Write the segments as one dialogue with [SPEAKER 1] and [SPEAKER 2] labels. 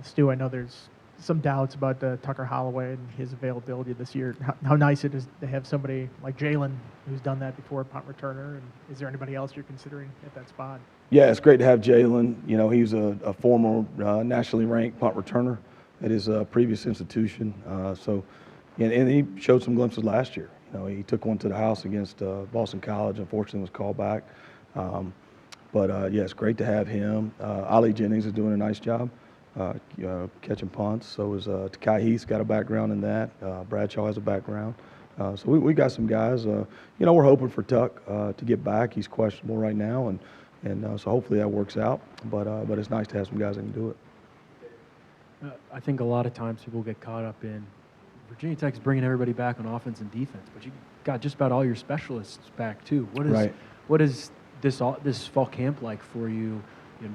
[SPEAKER 1] Stu, I know there's some doubts about Tucker Holloway and his availability this year. How nice it is to have somebody like Jalen who's done that before, punt returner. And is there anybody else you're considering at that spot?
[SPEAKER 2] Yeah, it's great to have Jalen. You know, he's a former nationally ranked punt returner at his previous institution. And he showed some glimpses last year. You know, he took one to the house against Boston College. Unfortunately, was called back. Yeah, it's great to have him. Ali Jennings is doing a nice job catching punts. So is Takai Heath's got a background in that. Bradshaw has a background. So we got some guys. You know, we're hoping for Tuck to get back. He's questionable right now, and so hopefully that works out. But it's nice to have some guys that can do it.
[SPEAKER 3] I think a lot of times people get caught up in Virginia Tech's bringing everybody back on offense and defense, but you got just about all your specialists back too. What is this fall camp like for you,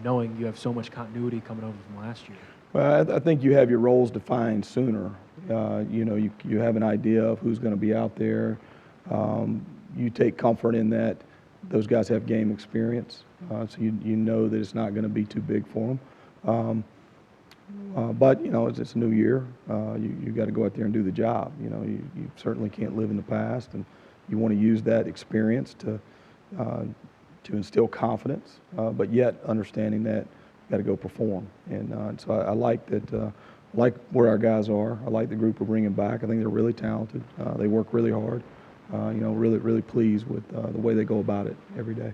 [SPEAKER 3] knowing you have so much continuity coming over from last year?
[SPEAKER 2] Well, I think you have your roles defined sooner. You have an idea of who's going to be out there. You take comfort in that those guys have game experience, so you know that it's not going to be too big for them. But it's a new year. You got to go out there and do the job. You certainly can't live in the past, and you want to use that experience to instill confidence, but yet understanding that you got to go perform. And so I like that. Like where our guys are. I like the group we're bringing back. I think they're really talented. They work really hard. Really pleased with the way they go about it every day.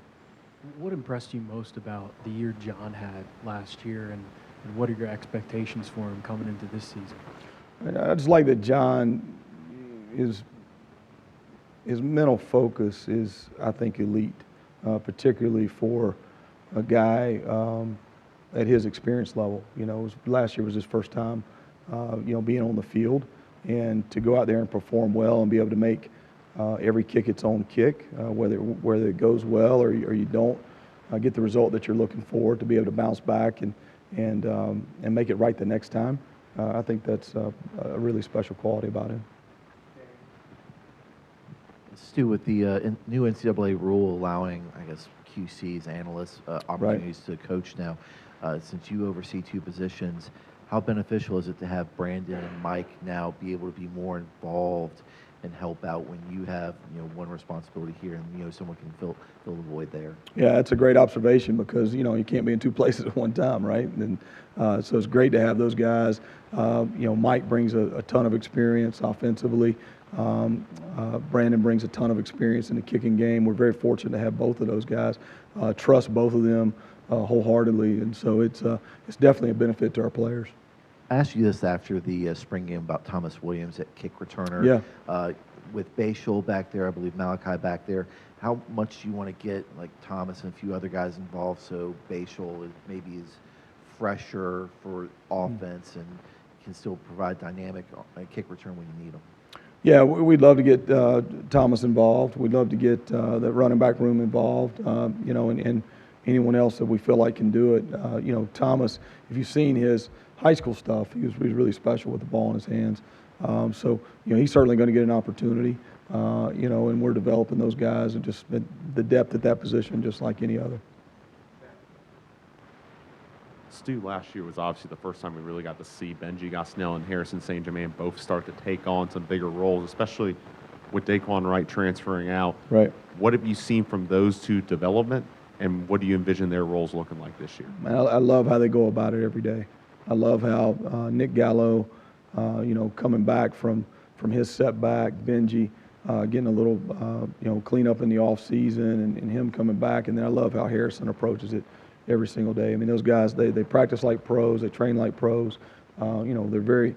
[SPEAKER 3] What impressed you most about the year John had last year, and what are your expectations for him coming into this season?
[SPEAKER 2] I just like that John his mental focus is, I think, elite, particularly for a guy at his experience level. Last year was his first time, being on the field, and to go out there and perform well and be able to make every kick its own kick, whether it goes well or you don't get the result that you're looking for, to be able to bounce back and make it right the next time. I think that's a really special quality about him.
[SPEAKER 4] Stu, with the new NCAA rule allowing, I guess, QCs, analysts, opportunities to coach now, since you oversee two positions, how beneficial is it to have Brandon and Mike now be able to be more involved and help out when you have one responsibility here and someone can fill the void there? Yeah,
[SPEAKER 2] that's a great observation, because you can't be in two places at one time, right? And so it's great to have those guys. Mike brings a ton of experience offensively. Brandon brings a ton of experience in the kicking game. We're very fortunate to have both of those guys. Trust both of them wholeheartedly, and so it's definitely a benefit to our players.
[SPEAKER 4] I asked you this after the spring game about Thomas Williams at kick returner.
[SPEAKER 2] Yeah.
[SPEAKER 4] With Bayshul back there, I believe Malachi back there, how much do you want to get like Thomas and a few other guys involved so Bayshul maybe is fresher for offense and can still provide dynamic kick return when you need them?
[SPEAKER 2] Yeah, we'd love to get Thomas involved. We'd love to get the running back room involved, and anyone else that we feel like can do it. Thomas, if you've seen his high school stuff, he was really special with the ball in his hands. He's certainly going to get an opportunity, and we're developing those guys and just the depth at that position, just like any other.
[SPEAKER 5] Stu, last year was obviously the first time we really got to see Benji Gosnell and Harrison St. Germain both start to take on some bigger roles, especially with Daquan Wright transferring out.
[SPEAKER 2] Right.
[SPEAKER 5] What have you seen from those two development, and what do you envision their roles looking like this year?
[SPEAKER 2] Man, I love how they go about it every day. I love how Nick Gallow, coming back from his setback, Benji getting a little, clean up in the off season, and him coming back, and then I love how Harrison approaches it every single day. I mean, those guys, they practice like pros, they train like pros. They're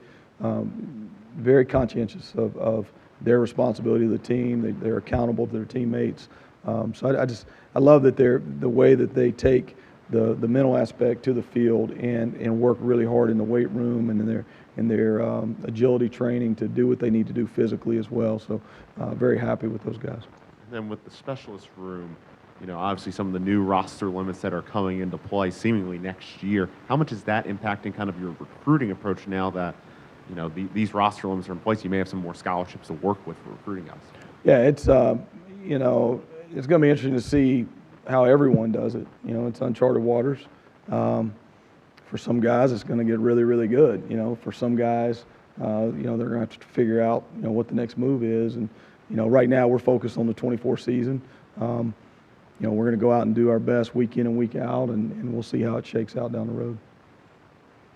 [SPEAKER 2] very conscientious of their responsibility to the team. They're accountable to their teammates. I love that the way that they take the mental aspect to the field and work really hard in the weight room and in their agility training to do what they need to do physically as well. So very happy with those guys.
[SPEAKER 5] And then with the specialist room, obviously some of the new roster limits that are coming into play seemingly next year, how much is that impacting kind of your recruiting approach now that, these roster limits are in place? You may have some more scholarships to work with for recruiting guys.
[SPEAKER 2] Yeah, it's going to be interesting to see how everyone does it. It's uncharted waters for for some guys, it's going to get really, really good. You know, for some guys, you know, they're going to have to figure out, you know, what the next move is. And, you know, right now we're focused on the 24 season. You know, we're going to go out and do our best week in and week out, and we'll see how it shakes out down the road.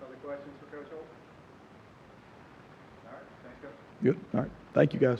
[SPEAKER 6] Other questions for Coach Holt? All right, thanks, Coach.
[SPEAKER 2] Good. All right. Thank you, guys.